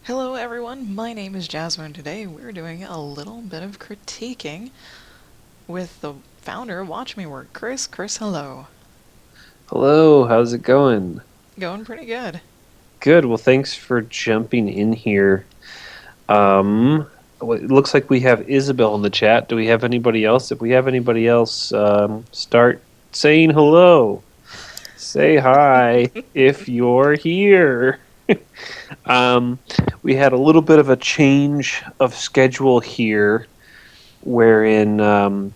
Hello everyone, my name is Jasmine. Today we're doing a little bit of critiquing with the founder of Watch Me Work, Chris. Chris, hello. Hello, how's it going? Going pretty good. Good. Well, thanks for jumping in here. It looks like we have Isabel in the chat. Do we have anybody else? If we have anybody else, start saying hello. Say hi if you're here. Um, we had a little bit of a change of schedule here, wherein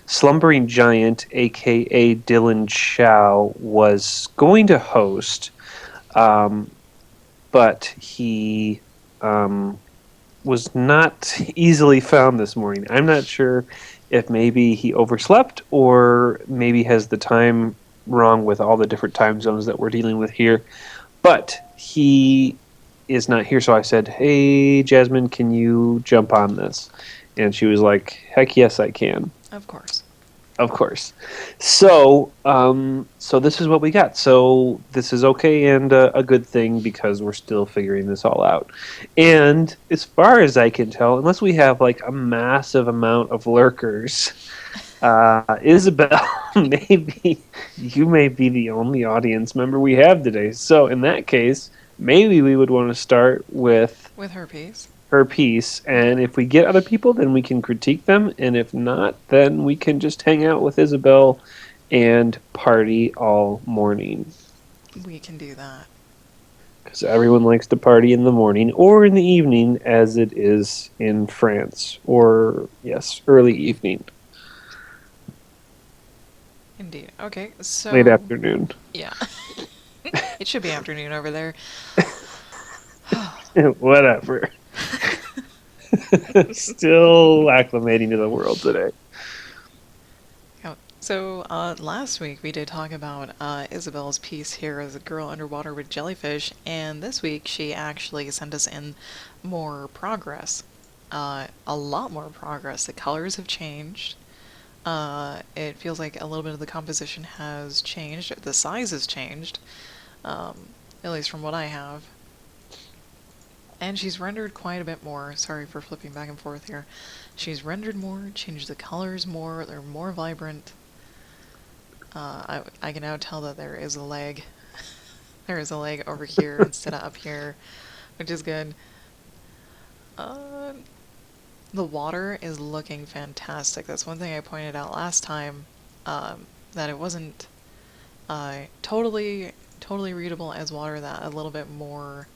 Slumbering Giant, aka Dylan Chow, was going to host. Um, but he um, was not easily found this morning. I'm not sure if maybe he overslept or maybe has the time wrong with all the different time zones that we're dealing with here. But he is not here, so I said, "Hey, Jasmine, can you jump on this?" And she was like, "Heck yes, I can." Of course. Of course. So this is what we got. So this is okay and a good thing because we're still figuring this all out. And as far as I can tell, unless we have like a massive amount of lurkers, Isabel, maybe you may be the only audience member we have today. So in that case, maybe we would want to start with With her piece. her piece, and if we get other people, then we can critique them, and if not, then we can just hang out with Isabel and party all morning. We can do that. Because everyone likes to party in the morning or in the evening, as it is in France, or yes, early evening, Indeed. Okay, late so, afternoon. yeah. It should be afternoon over there. Whatever. Still acclimating to the world today. Last week we did talk about Isabel's piece here as a girl underwater with jellyfish, and this week she actually sent us in more progress. A lot more progress. The colors have changed. It feels like a little bit of the composition has changed. The size has changed, at least from what I have. And she's rendered quite a bit more. Sorry for flipping back and forth here. She's rendered more, changed the colors more, they're more vibrant. I can now tell that there is a leg. There is a leg over here instead of up here, which is good. Uh, the water is looking fantastic. That's one thing I pointed out last time, that it wasn't totally readable as water, that a little bit more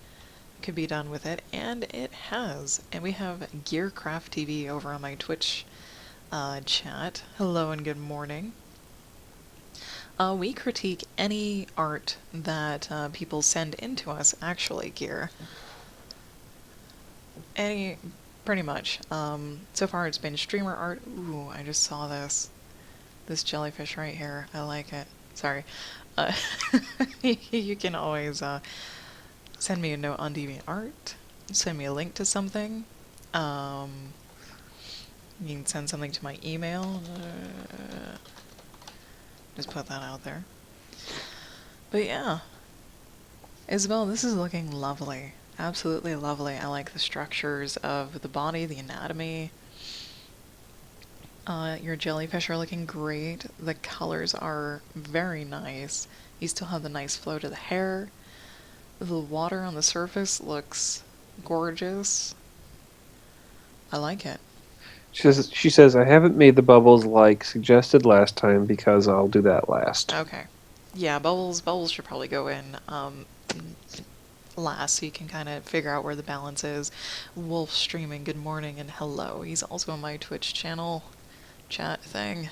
could be done with it, and it has. And we have Gearcraft TV over on my Twitch chat. Hello and good morning. We critique any art that people send into us, actually, Gear. Any, pretty much. So far it's been streamer art. Ooh, I just saw this. This jellyfish right here. I like it. Sorry. Uh, you can always send me a note on DeviantArt. Send me a link to something. Um, you can send something to my email. Just put that out there. But yeah, Isabel, this is looking lovely. Absolutely lovely. I like the structures of the body, the anatomy. Your jellyfish are looking great. The colors are very nice. You still have the nice flow to the hair. The water on the surface looks gorgeous. I like it. She says, I haven't made the bubbles like suggested last time because I'll do that last. Okay. Yeah, bubbles should probably go in last so you can kind of figure out where the balance is. Wolf streaming good morning and hello. He's also on my Twitch channel chat thing.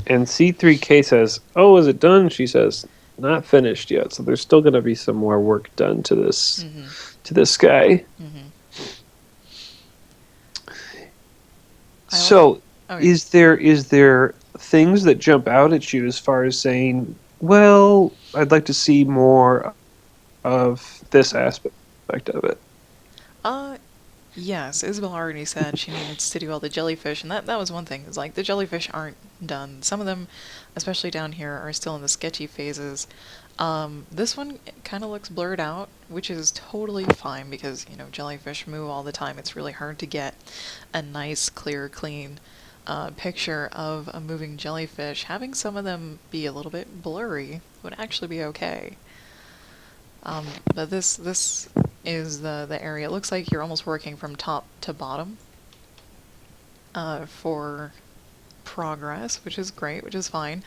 And C3K says, "Oh, is it done?" She says, "Not finished yet. So there's still going to be some more work done to this Mm-hmm. to this guy." Mm-hmm. I like. So, Okay. is there things that jump out at you as far as saying, "Well, I'd like to see more of this aspect of it"? Uh, yes. Isabel already said she needs to do all the jellyfish, and that was one thing. Is like the jellyfish aren't done. Some of them, especially down here, are still in the sketchy phases. This one kind of looks blurred out, which is totally fine because, jellyfish move all the time. It's really hard to get a nice, clear, clean picture of a moving jellyfish. Having some of them be a little bit blurry would actually be okay. But this is the area. It looks like you're almost working from top to bottom for progress, which is great, which is fine.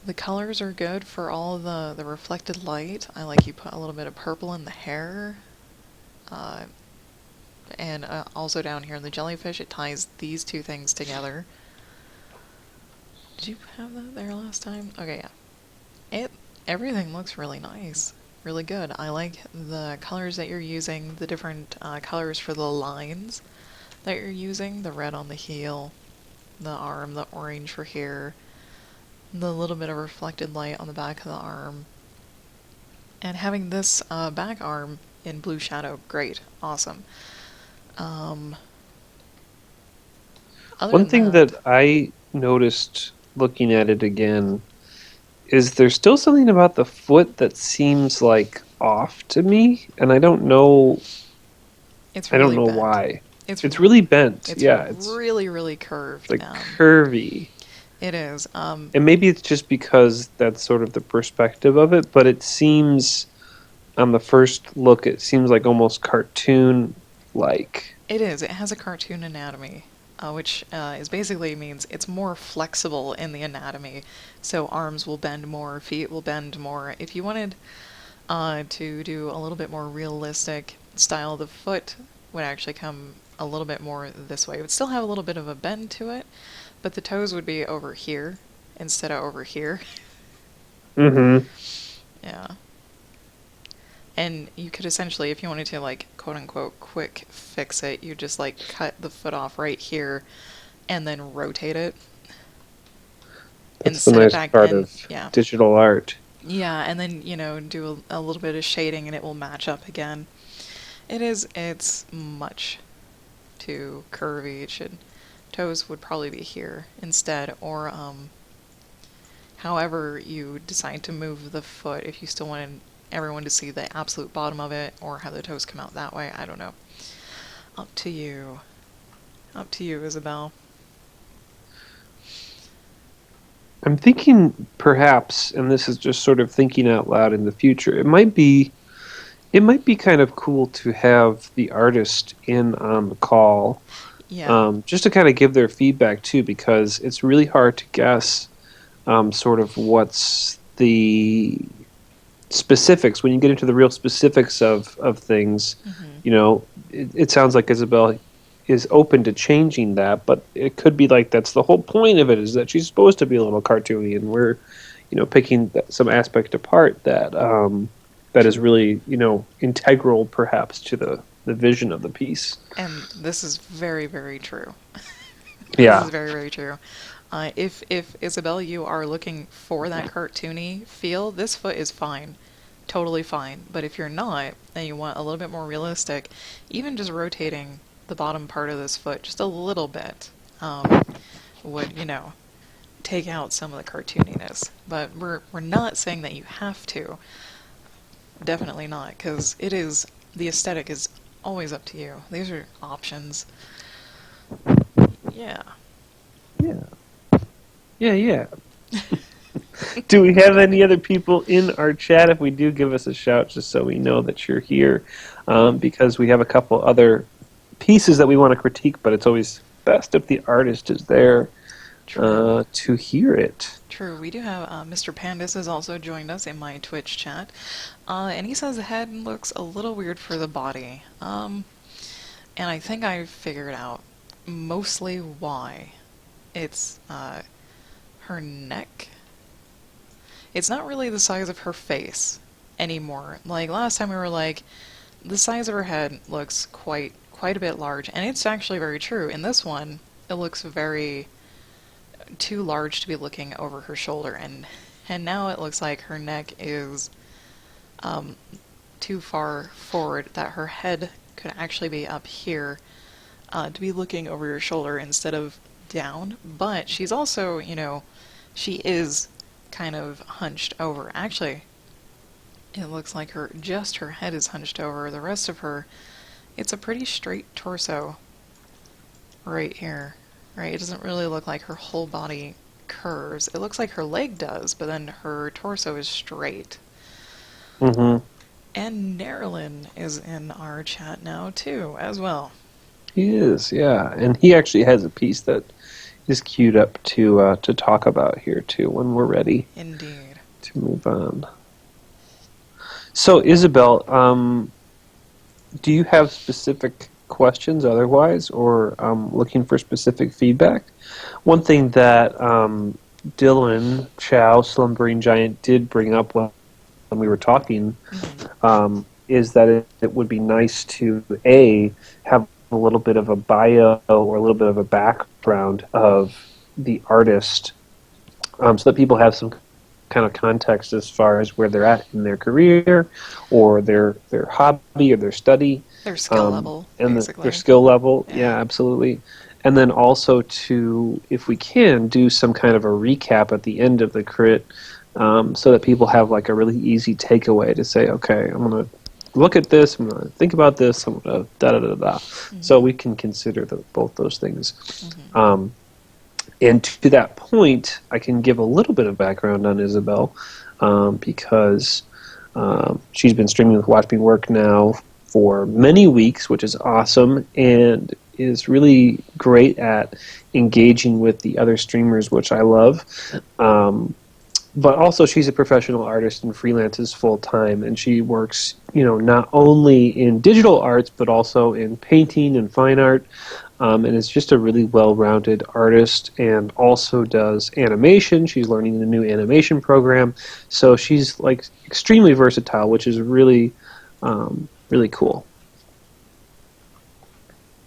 The colors are good for all the reflected light. I like you put a little bit of purple in the hair. And also down here in the jellyfish, it ties these two things together. Did you have that there last time? Okay, yeah. Everything looks really nice. Really good. I like the colors that you're using, the different colors for the lines that you're using. The red on the heel, the arm, the orange for here, the little bit of reflected light on the back of the arm. And having this back arm in blue shadow, great. Awesome. Other One than thing that, that I noticed looking at it again is there's still something about the foot that seems like off to me, and I don't know it's I don't really know bent. why. It's It's really bent. it's Yeah, it's really, really curved. like curvy. It is. And maybe it's just because that's sort of the perspective of it, but it seems on the first look it seems like almost cartoon like. It is. It has a cartoon anatomy, which is basically means it's more flexible in the anatomy. So arms will bend more, feet will bend more. If you wanted to do a little bit more realistic style, the foot would actually come a little bit more this way. It would still have a little bit of a bend to it, but the toes would be over here instead of over here. Mm-hmm. Yeah. And you could essentially, if you wanted to, like, quote unquote, quick fix it, you just, like, cut the foot off right here and then rotate it and That's the set it nice back part in. of Yeah. digital art. Yeah, and then, do a little bit of shading and it will match up again. It's much too curvy. Toes would probably be here instead, or, however you decide to move the foot, if you still wanted everyone to see the absolute bottom of it, or have the toes come out that way, I don't know. Up to you. Up to you, Isabel. I'm thinking perhaps, and this is just sort of thinking out loud in the future, it might be kind of cool to have the artist in on the call, Yeah. just to kind of give their feedback too, because it's really hard to guess sort of what's the specifics when you get into the real specifics of things. Hmm. It sounds like Isabel is open to changing that, but it could be like that's the whole point of it, is that she's supposed to be a little cartoony, and we're picking some aspect apart that is really integral perhaps to the vision of the piece. And this is very, very true. This is Yeah. very, very true. If Isabel, you are looking for that cartoony feel, this foot is fine, totally fine. But if you're not, and you want a little bit more realistic, even just rotating the bottom part of this foot just a little bit would, take out some of the cartooniness. But we're not saying that you have to. Definitely not, because the aesthetic is always up to you. These are options. Yeah. Yeah. Yeah, yeah. Do we have any other people in our chat? If we do, give us a shout just so we know that you're here, because we have a couple other pieces that we want to critique, but it's always best if the artist is there to hear it. True. We do have Mr. Pandis has also joined us in my Twitch chat, and he says the head looks a little weird for the body. And I think I figured out mostly why. It's her neck. It's not really the size of her face anymore. Like last time we were like, the size of her head looks quite a bit large, and it's actually very true. In this one, it looks very too large to be looking over her shoulder, and now it looks like her neck is too far forward, that her head could actually be up here to be looking over your shoulder instead of down. But she's also, she is kind of hunched over. Actually, it looks like her head is hunched over. The rest of her, it's a pretty straight torso right here. Right? It doesn't really look like her whole body curves. It looks like her leg does, but then her torso is straight. Mm-hmm. And Nerlin is in our chat now too, as well. He is, yeah, and he actually has a piece that is queued up to talk about here too when we're ready Indeed. to move on. So, Isabel, do you have specific questions otherwise, or looking for specific feedback? One thing that Dylan Chow, Slumbering Giant, did bring up when we were talking is that it would be nice to, have a little bit of a bio or a little bit of a background of the artist, so that people have some kind of context as far as where they're at in their career or their hobby or their study. Their skill level, and basically. Their skill level, Yeah. absolutely. And then also to, if we can, do some kind of a recap at the end of the crit, so that people have like a really easy takeaway to say, okay, I'm going to look at this, I'm going to think about this, I'm going to da-da-da-da. So we can consider both those things. And to that point, I can give a little bit of background on Isabel, because she's been streaming with Watch Me Work now for many weeks, which is awesome, and is really great at engaging with the other streamers, which I love. But also, she's a professional artist and freelances full time, and she works, not only in digital arts but also in painting and fine art, and is just a really well-rounded artist, and also does animation. She's learning a new animation program, so she's like extremely versatile, which is really, really cool.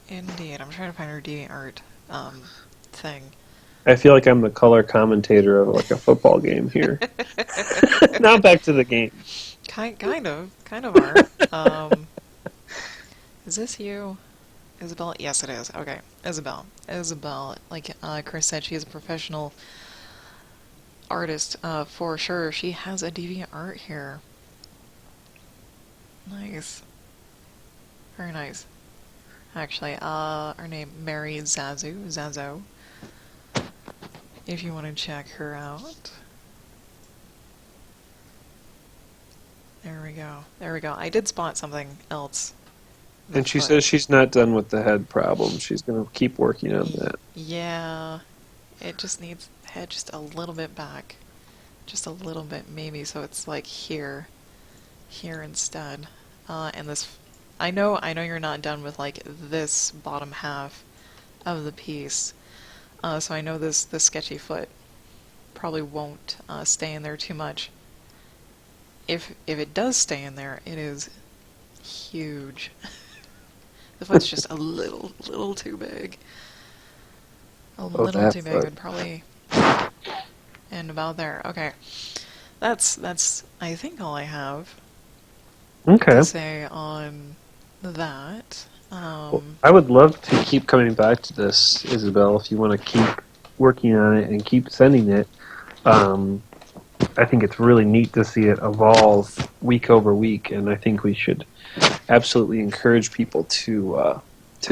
Indeed. I'm trying to find her DeviantArt thing. I feel like I'm the color commentator of like a football game here. Now back to the game. Kind of are. Is this you, Isabel? Yes, it is. Okay, Isabel. Like Chris said, she is a professional artist for sure. She has a DeviantArt here. Nice. Very nice. Actually, her name Mary Zazo. If you want to check her out. There we go. I did spot something else. And she says she's not done with the head problem. She's going to keep working on that. Yeah. It just needs the head just a little bit back. Just a little bit, maybe, so it's like here. Here instead. And this... I know you're not done with, like, this bottom half of the piece. So I know this sketchy foot probably won't stay in there too much. If it does stay in there, it is huge. The foot's just a little too big. A little too big would probably end about there. Okay. That's I think all I have to say on that. Well, I would love to keep coming back to this, Isabel, if you want to keep working on it and keep sending it. I think it's really neat to see it evolve week over week, and I think we should absolutely encourage people to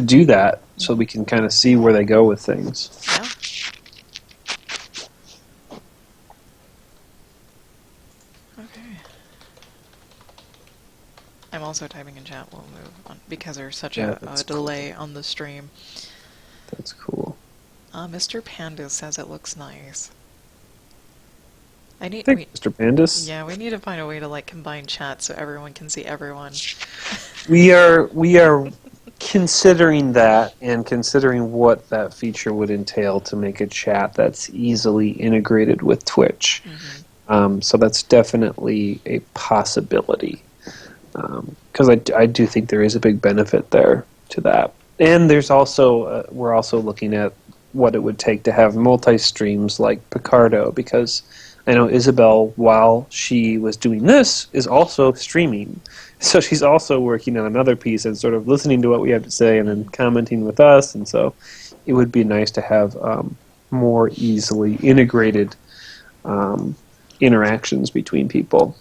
do that so we can kind of see where they go with things. Yeah. Okay. I'm also typing in chat. We'll move on because there's such a delay on the stream. That's cool. Mr. Panda says it looks nice. Mr. Pandus. Yeah, we need to find a way to like combine chat so everyone can see everyone. We are considering that and considering what that feature would entail to make a chat that's easily integrated with Twitch. So that's definitely a possibility. Because I do think there is a big benefit there to that. And there's also we're also looking at what it would take to have multi-streams like Picardo, because I know Isabel, while she was doing this, is also streaming. So she's also working on another piece and sort of listening to what we have to say and then commenting with us. And so it would be nice to have more easily integrated interactions between people.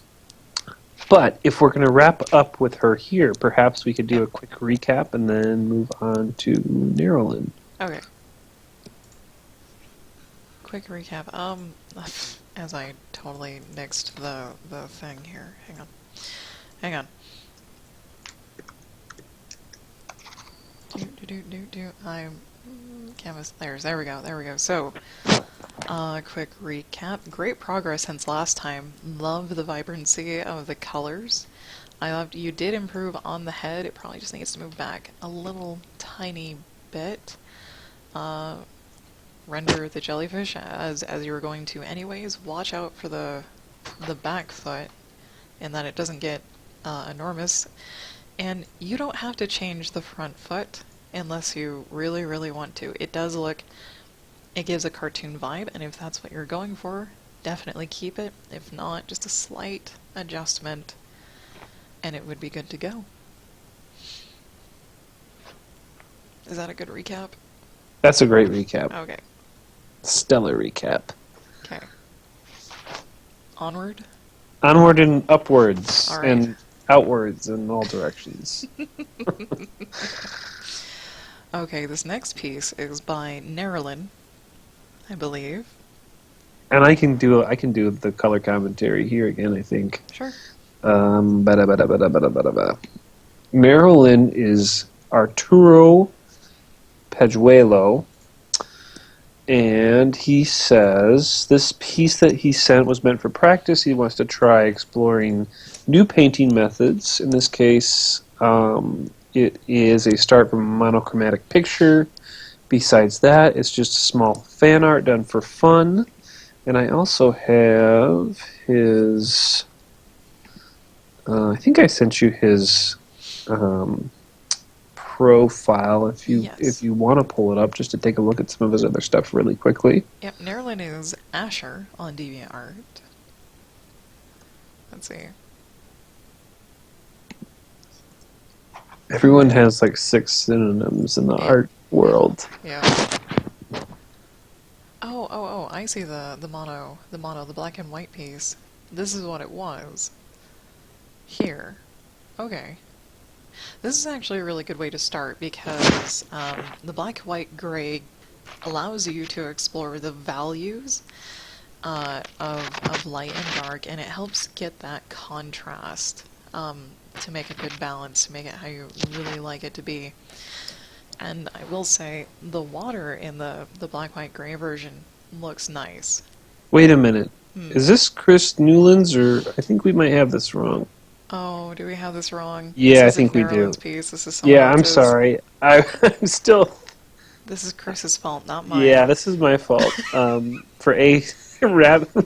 But if we're going to wrap up with her here, perhaps we could do a quick recap and then move on to Nerylin. Okay. Quick recap. As I totally nixed the thing here. Hang on. I'm canvas. There we go. So, quick recap. Great progress since last time. Love the vibrancy of the colors. I loved you did improve on the head. It probably just needs to move back a little tiny bit. Render the jellyfish as you were going to anyways. Watch out for the back foot and that it doesn't get enormous. And you don't have to change the front foot unless you really, really want to. It gives a cartoon vibe, and if that's what you're going for, definitely keep it. If not, just a slight adjustment, and it would be good to go. Is that a good recap? That's a great recap. Okay. Stellar recap. Okay. Onward? Onward and upwards, All right. and outwards in all directions. Okay, this next piece is by Nerylin, I believe. And I can do the color commentary here again, I think. Sure. Nerylin is Arturo Pejuelo, and he says this piece that he sent was meant for practice. He wants to try exploring new painting methods. In this case, it is a start from a monochromatic picture. Besides that, it's just a small fan art done for fun. And I also have his... I think I sent you his profile if you want to pull it up just to take a look at some of his other stuff really quickly. Yep, Nerylin is Asher on DeviantArt. Let's see. Everyone has like 6 synonyms in the art world. Yeah. Oh, I see the black and white piece. This is what it was. Here. Okay. This is actually a really good way to start because the black, white, gray allows you to explore the values of light and dark, and it helps get that contrast to make a good balance, to make it how you really like it to be. And I will say, the water in the black, white, gray version looks nice. Wait a minute. Is this Chris Newlands, or I think we might have this wrong? Oh, do we have this wrong? Yeah, this I think we do. Nerylyn's piece. This is someone Yeah, I'm else's. sorry. I'm still... This is Chris's fault, not mine. Yeah, this is my fault. For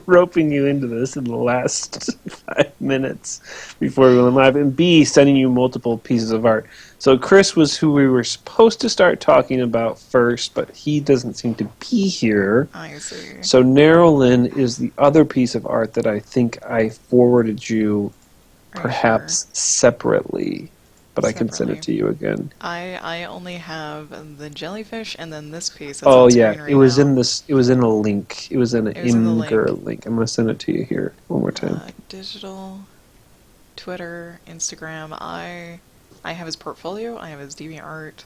roping you into this in the last 5 minutes before we went live, and B, sending you multiple pieces of art. So Chris was who we were supposed to start talking about first, but he doesn't seem to be here. I see. So Nerylin is the other piece of art that I think I forwarded you perhaps separately, but I can send it to you again. I only have the jellyfish and then this piece. That's Oh on yeah, screen right it was now. in this. It was in a link. It was in an It was in the Imgur link. I'm gonna send it to you here one more time. Digital, Twitter, Instagram. I have his portfolio. I have his DeviantArt.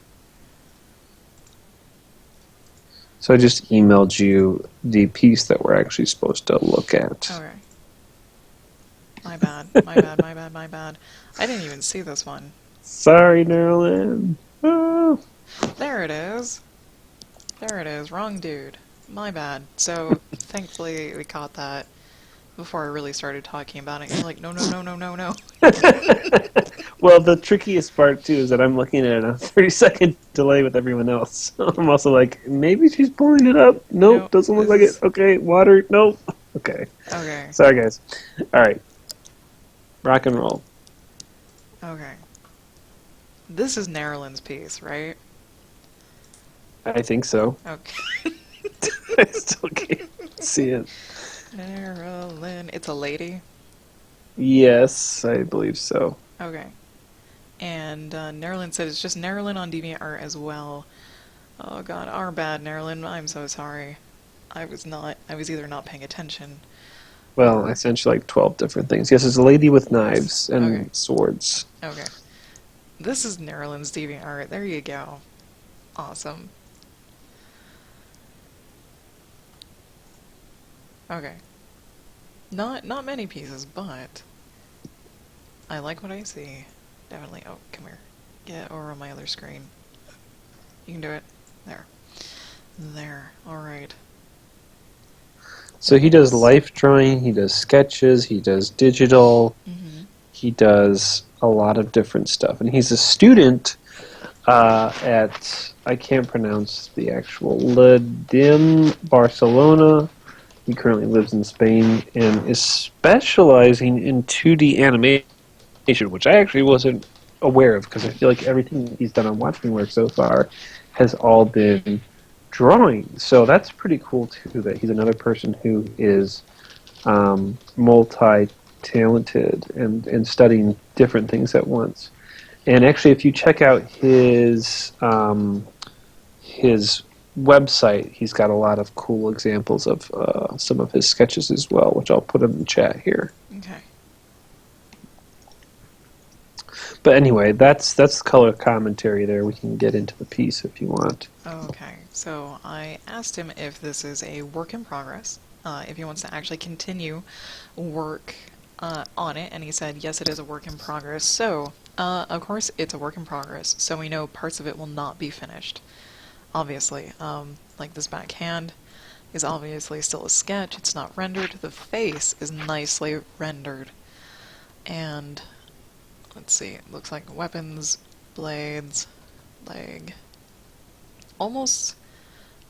So I just emailed you the piece that we're actually supposed to look at. Okay. My bad. My bad. I didn't even see this one. Sorry, Nerylin. Oh. There it is. Wrong dude. My bad. So, thankfully, we caught that before I really started talking about it. You're like, no. Well, the trickiest part, too, is that I'm looking at a 30-second delay with everyone else. So I'm also like, maybe she's pulling it up. Nope, doesn't look like it. Okay, water. Nope. Okay. Okay. Sorry, guys. All right. Rock and roll. Okay. This is Nerylyn's piece, right? I think so. Okay. I still can't see it. Nerylyn. It's a lady? Yes, I believe so. Okay. And Nerylyn said it's just Nerylyn on DeviantArt as well. Oh god, our bad, Nerylyn. I'm so sorry. I was either not paying attention Well, I sent you like 12 different things. Yes, it's a lady with knives Okay. and swords. Okay. This is Nerlin's DeviantArt. There you go. Awesome. Okay. Not many pieces, but I like what I see. Definitely. Oh, come here. Get over on my other screen. You can do it. There. There. Alright. So he does Nice. life drawing, he does sketches, he does digital, Mm-hmm. he does a lot of different stuff. And he's a student at, I can't pronounce the actual, Ledim, Barcelona. He currently lives in Spain and is specializing in 2D animation, which I actually wasn't aware of because I feel like everything he's done on Watchmen Work so far has all been drawing. So that's pretty cool too. That he's another person who is multi-talented and studying different things at once. And actually, if you check out his website, he's got a lot of cool examples of some of his sketches as well, which I'll put in the chat here. Okay. But anyway, that's color commentary there. We can get into the piece if you want. Okay. So I asked him if this is a work in progress, if he wants to actually continue work on it, and he said yes, it is a work in progress. So, of course, it's a work in progress, so we know parts of it will not be finished. Obviously, like this backhand is obviously still a sketch. It's not rendered. The face is nicely rendered, and let's see. It looks like weapons, blades, leg, almost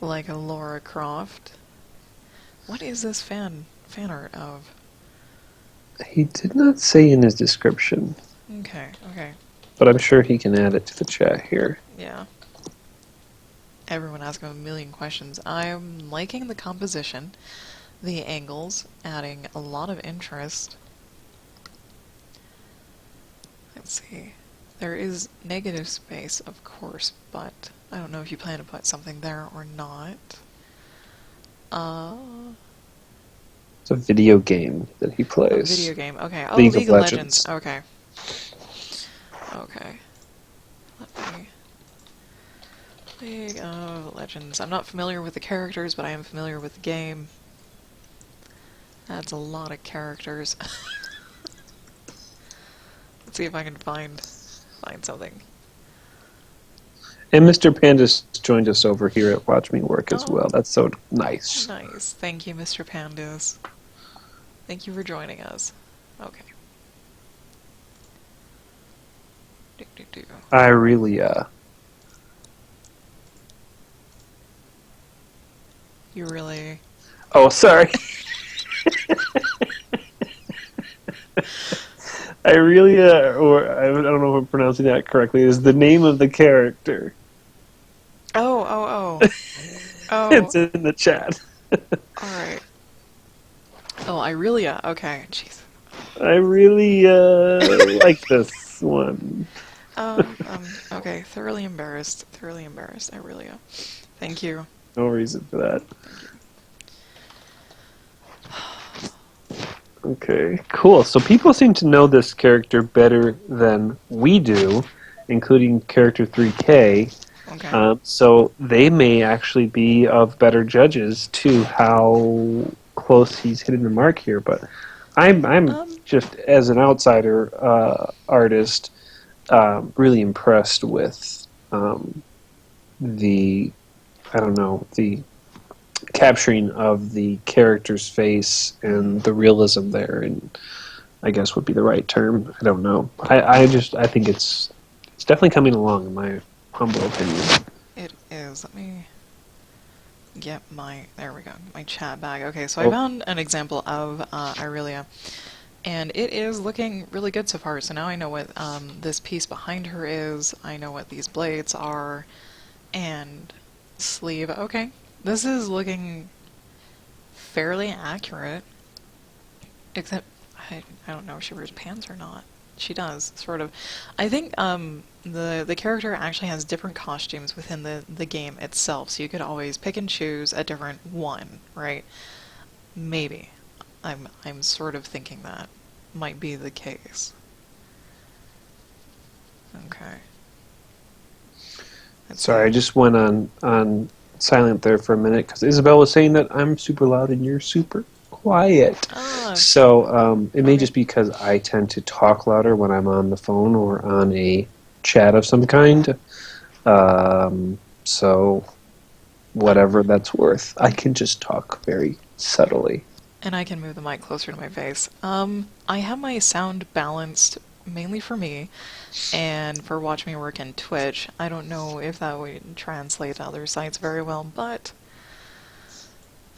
like a Laura Croft. What is this fan art of? He did not say in his description, Okay, okay, but I'm sure he can add it to the chat here. yeah. Everyone asking a million questions. I'm liking the composition, the angles, adding a lot of interest. Let's see. There is negative space, of course, but I don't know if you plan to put something there or not. Uh, It's a video game that he a plays. video game. Okay. Oh, League of League of Legends. Legends. Okay. Okay. Let me... League of Legends. I'm not familiar with the characters, but I am familiar with the game. That's a lot of characters. Let's see if I can find something. And Mr. Pandas joined us over here at Watch Me Work as Oh. well. That's so nice. Nice. Thank you, Mr. Pandas. Thank you for joining us. Okay. Do, do, do. I really, You really... Oh, sorry. Irelia, or I don't know if I'm pronouncing that correctly, is the name of the character. Oh. It's Oh. in the chat. Alright. Oh, Irelia. Okay. Jeez. I really like this one. Okay. Thoroughly embarrassed. Irelia. Thank you. No reason for that. Okay, cool. So people seem to know this character better than we do, including character 3K. Okay. So they may actually be of better judges to how close he's hitting the mark here. But I'm just as an outsider artist really impressed with the the capturing of the character's face and the realism there, and I guess would be the right term. I don't know. I think it's definitely coming along in my humble opinion. It is. Let me get there we go, my chat back. Okay, so I found an example of Irelia, and it is looking really good so far. So now I know what this piece behind her is, I know what these blades are, and sleeve. Okay, this is looking fairly accurate, except I don't know if she wears pants or not. She does, sort of. I think the character actually has different costumes within the game itself, so you could always pick and choose a different one, right? Maybe. I'm sort of thinking that might be the case. Okay. Let's Sorry, I see. just went on silent there for a minute because Isabel was saying that I'm super loud and you're super quiet. Ah, So it may okay. just be because I tend to talk louder when I'm on the phone or on a chat of some kind. So whatever that's worth, I can just talk very subtly. And I can move the mic closer to my face. I have my sound balanced mainly for me and for watching me work in Twitch. I don't know if that would translate to other sites very well, but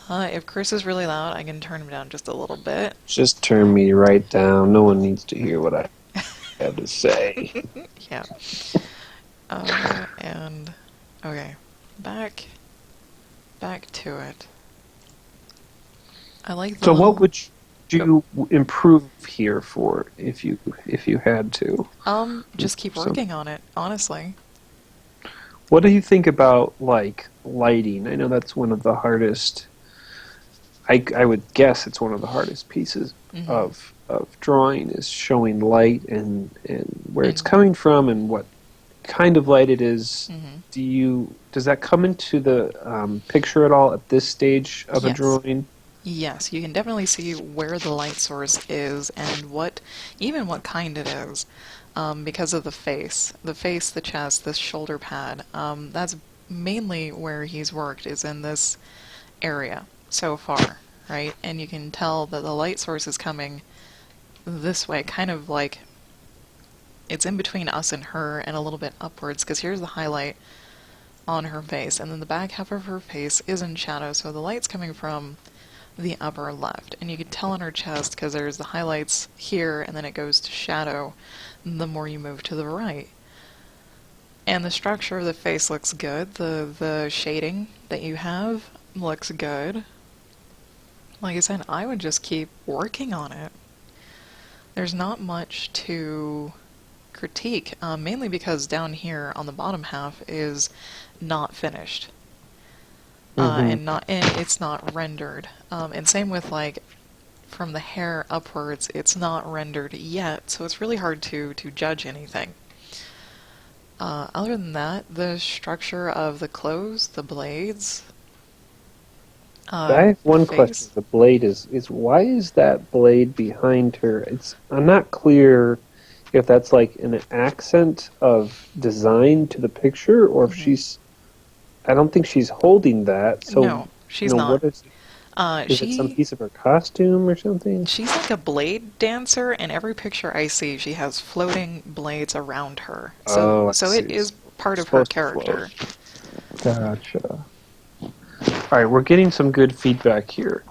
if Chris is really loud, I can turn him down just a little bit. Just turn me right down. No one needs to hear what I have to say. Yeah. And okay, back to it. I like the So little. what would you improve here for if you had to? Just keep So working on it, honestly. what do you think about like lighting? I know that's one of the hardest. I would guess it's one of the hardest pieces Mm-hmm. of drawing is showing light and where it's And coming from and what kind of light it is. mm-hmm. Does that come into the picture at all at this stage of a Yes. drawing? Yes, you can definitely see where the light source is and even what kind it is, because of the face, the chest, the shoulder pad. That's mainly where he's worked is in this area so far, right? And you can tell that the light source is coming this way, kind of like it's in between us and her and a little bit upwards, because here's the highlight on her face, and then the back half of her face is in shadow, so the light's coming from the upper left. And you can tell on her chest because there's the highlights here and then it goes to shadow the more you move to the right. And the structure of the face looks good. The shading that you have looks good. Like I said, I would just keep working on it. There's not much to critique, mainly because down here on the bottom half is not finished. Mm-hmm. And it's not rendered. And same with like from the hair upwards, it's not rendered yet, so it's really hard to judge anything. Other than that, the structure of the clothes, the blades, I have the one question. face. The blade is why is that blade behind her? I'm not clear if that's like an accent of design to the picture or if Hmm. she's. I don't think she's holding that. So No, she's not. what is? Is it some She piece of her costume or something? she's like a blade dancer, and every picture I see, she has floating blades around her. Oh, I So see. it It's is part of her supposed to float. character. Gotcha. All right, we're getting some good feedback here.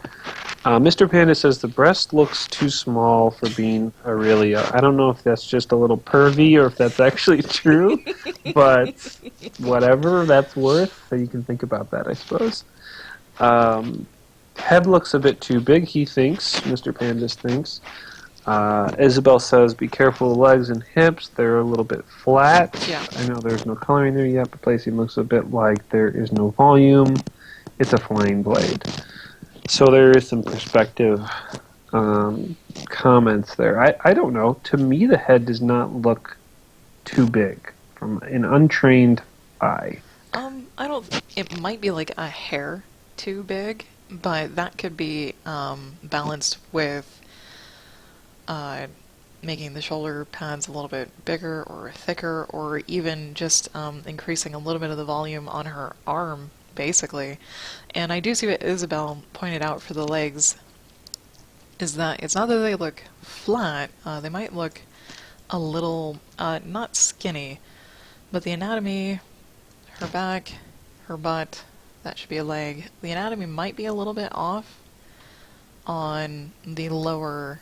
Mr. Panda says the breast looks too small for being Aurelia. I don't know if that's just a little pervy or if that's actually true, but whatever that's worth, so you can think about that, I suppose. Um, Head looks a bit too big, he thinks. Mr. Pandas thinks. Isabel says, be careful of legs and hips. They're a little bit flat. Yeah. I know there's no coloring there yet, but placing looks a bit like there is no volume. It's a flying blade. So there is some perspective comments there. I don't know. To me, the head does not look too big from an untrained eye. I don't. It might be like a hair too big, but that could be balanced with uh, making the shoulder pads a little bit bigger or thicker, or even just increasing a little bit of the volume on her arm, basically. And I do see what Isabel pointed out for the legs, is that it's not that they look flat, they might look a little, not skinny, but the anatomy, her back, her butt, that should be a leg. The anatomy might be a little bit off on the lower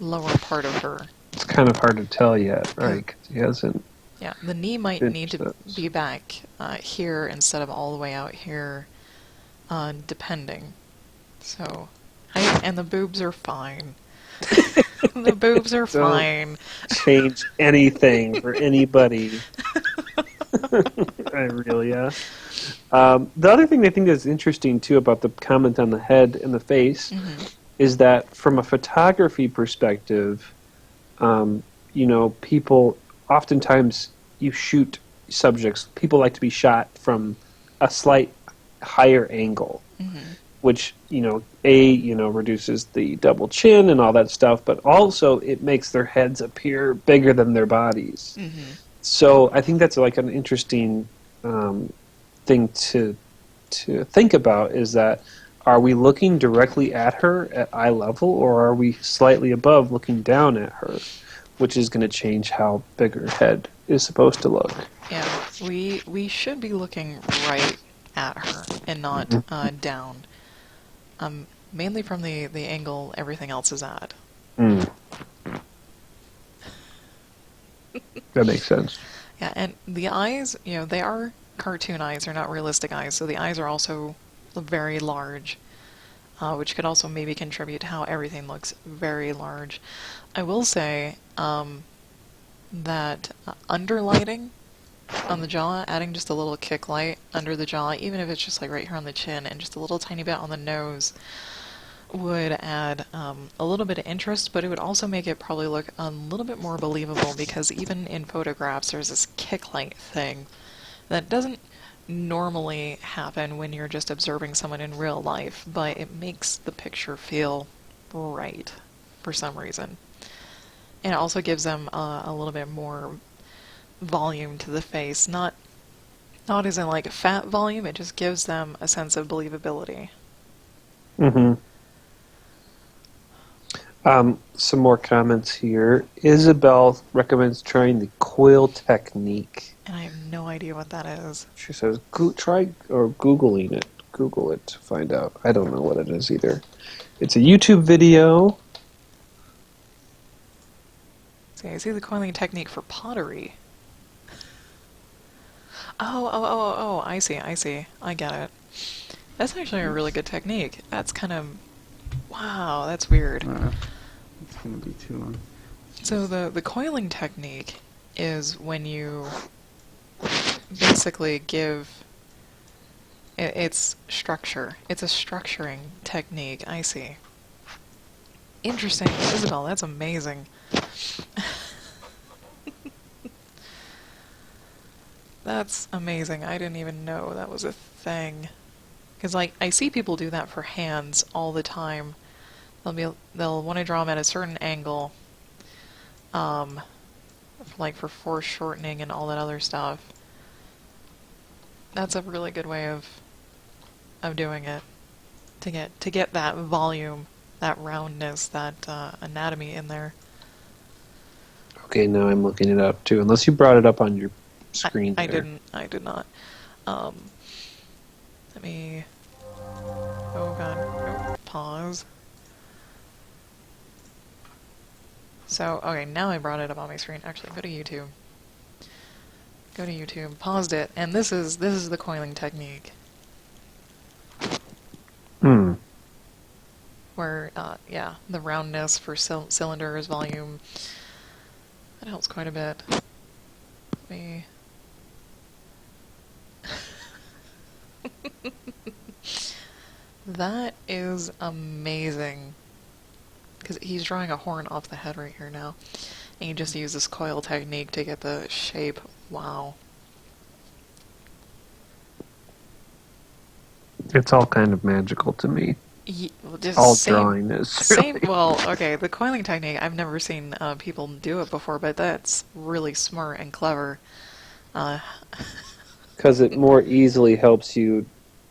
part of her. It's kind of hard to tell yet, 'Cause, right? 'Cause he hasn't yeah, the knee might need finished to those. be back here instead of all the way out here, depending. So, and the boobs are fine. The boobs are Don't fine. change anything for anybody. Aurelia. The other thing I think that's interesting too about the comment on the head and the face Hmm. is that from a photography perspective, people oftentimes you shoot subjects. People like to be shot from a slight higher angle, Mm-hmm. which reduces the double chin and all that stuff, but also it makes their heads appear bigger than their bodies. Mm-hmm. So I think that's like an interesting thing to think about, is that are we looking directly at her at eye level, or are we slightly above looking down at her, which is going to change how big her head is supposed to look. Yeah, we should be looking right at her and not down. Mainly from the angle everything else is at. Mm. That makes sense. Yeah, and the eyes, they are cartoon eyes. They're not realistic eyes, so the eyes are also very large, which could also maybe contribute to how everything looks very large. I will say that underlighting on the jaw, adding just a little kick light under the jaw, even if it's just like right here on the chin and just a little tiny bit on the nose, would add a little bit of interest, but it would also make it probably look a little bit more believable, because even in photographs there's this kick light thing that doesn't normally happen when you're just observing someone in real life, but it makes the picture feel right for some reason. And it also gives them a little bit more volume to the face, not as in like fat volume, it just gives them a sense of believability. Mm-hmm. Some more comments here. Isabel recommends trying the coil technique. And I have no idea what that is. She says, try or Googling it. Google it to find out. I don't know what it is either. It's a YouTube video. See, I see the coiling technique for pottery. Oh, I see. I get it. That's actually a really good technique. That's kind of... Wow, that's weird. It's going to be too long. So the coiling technique is when you basically give... It's structure. It's a structuring technique. I see. Interesting. Isabel, that's amazing. That's amazing. I didn't even know that was a thing. Because, like, I see people do that for hands all the time. They'll want to draw them at a certain angle, like for foreshortening and all that other stuff. That's a really good way of doing it, to get that volume, that roundness, that anatomy in there. Okay, now I'm looking it up too. Unless you brought it up on your screen. I didn't. I did not. Let me... Oh god. Oh, pause. So, okay, now I brought it up on my screen. Actually, go to YouTube. Go to YouTube. Paused it, and this is the coiling technique. Where, yeah, the roundness for cylinders, volume. That helps quite a bit. Let me... That is amazing. Because he's drawing a horn off the head right here now. And you just use this coil technique to get the shape. Wow. It's all kind of magical to me. Just all drawing is. Same. Well, okay, the coiling technique, I've never seen people do it before, but that's really smart and clever. Because it more easily helps you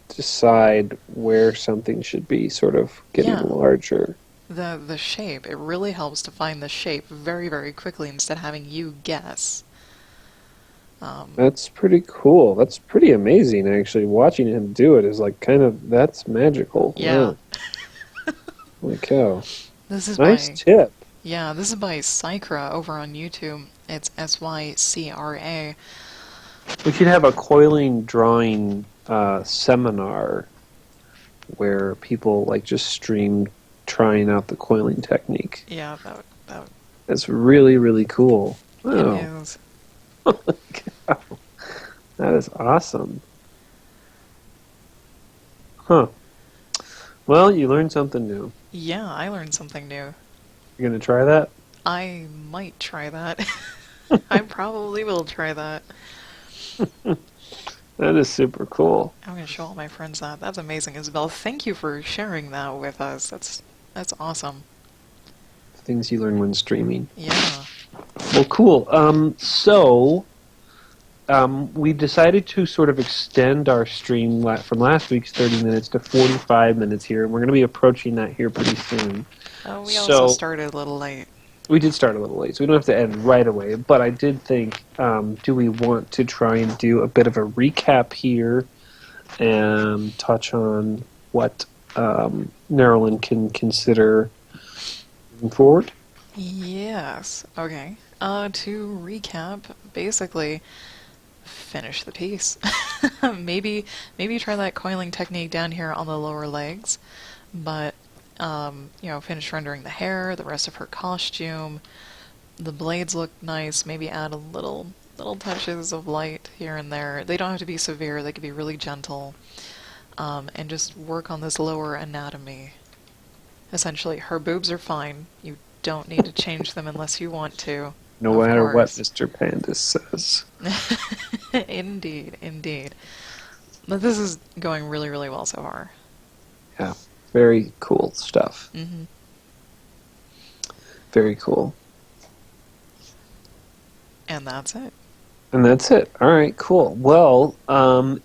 decide where something should be sort of getting larger. The shape, it really helps to find the shape very, very quickly instead of having you guess. That's pretty cool. That's pretty amazing, actually. Watching him do it is like that's magical. Yeah. Wow. Holy cow. This is nice tip. Yeah, this is by Sycra over on YouTube. It's SYCRA. We should have a coiling drawing seminar where people like just stream trying out the coiling technique. Yeah, that would... That's really, really cool. Wow. It is. That is awesome. Huh. Well, you learned something new. Yeah, I learned something new. You're gonna try that? I might try that. I probably will try that. That is super cool. I'm gonna show all my friends that. That's amazing, Isabel. Thank you for sharing that with us. That's awesome. Things you learn when streaming. Yeah. Well, cool. We decided to sort of extend our stream from last week's 30 minutes to 45 minutes here, and we're going to be approaching that here pretty soon. Oh, we So- also started a little late. We did start a little late, so we don't have to end right away, but I did think, do we want to try and do a bit of a recap here and touch on what Neuralin can consider moving forward? Yes. Okay. To recap, basically, finish the piece. maybe try that coiling technique down here on the lower legs, but finish rendering the hair, the rest of her costume. The blades look nice. Maybe add a little touches of light here and there. They don't have to be severe. They could be really gentle, and just work on this lower anatomy. Essentially, her boobs are fine. You don't need to change them unless you want to. No Of matter what course. Mr. Pandis says. Indeed, indeed. But this is going really, really well so far. Yeah, very cool stuff. Mm-hmm. Very cool. And that's it. And that's it. All right, cool. Well,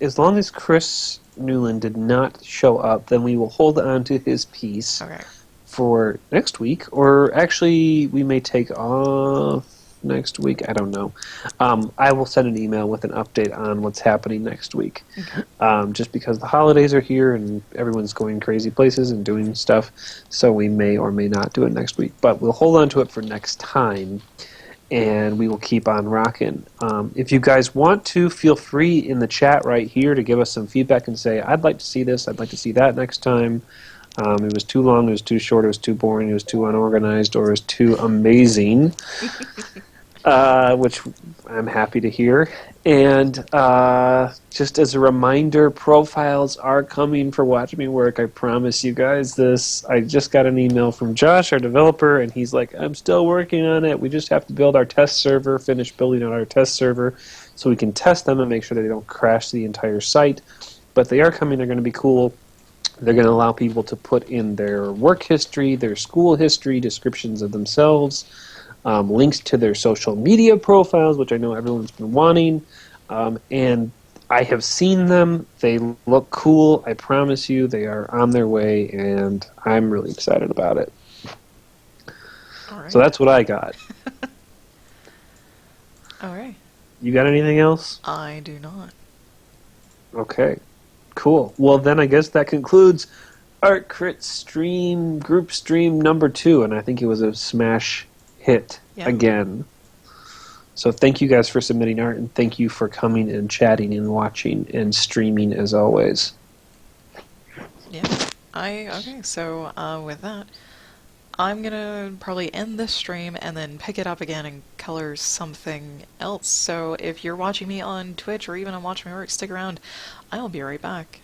as long as Chris Newland did not show up, then we will hold on to his piece Okay. for next week. Or actually, we may take off next week. I don't know. I will send an email with an update on what's happening next week. Okay. Just because the holidays are here and everyone's going crazy places and doing stuff, so we may or may not do it next week. But we'll hold on to it for next time, and we will keep on rocking. If you guys want to, feel free in the chat right here to give us some feedback and say, I'd like to see this, I'd like to see that next time. It was too long, it was too short, it was too boring, it was too unorganized, or it was too amazing. Which I'm happy to hear. And just as a reminder, profiles are coming for Watch Me Work. I promise you guys this. I just got an email from Josh, our developer, and he's like, I'm still working on it. We just have to build our test server, finish building out our test server, so we can test them and make sure that they don't crash the entire site. But they are coming. They're going to be cool. They're going to allow people to put in their work history, their school history, descriptions of themselves, links to their social media profiles, which I know everyone's been wanting. And I have seen them. They look cool. I promise you, they are on their way, and I'm really excited about it. All right. So that's what I got. All right. You got anything else? I do not. Okay, cool. Well, then I guess that concludes Art Crit stream, group stream number 2, and I think it was a smash hit Yeah. again. So thank you guys for submitting art, and thank you for coming and chatting and watching and streaming as always. Yeah. Okay, so with that, I'm gonna probably end this stream and then pick it up again and color something else. So if you're watching me on Twitch or even on Watch My Work, stick around. I'll be right back.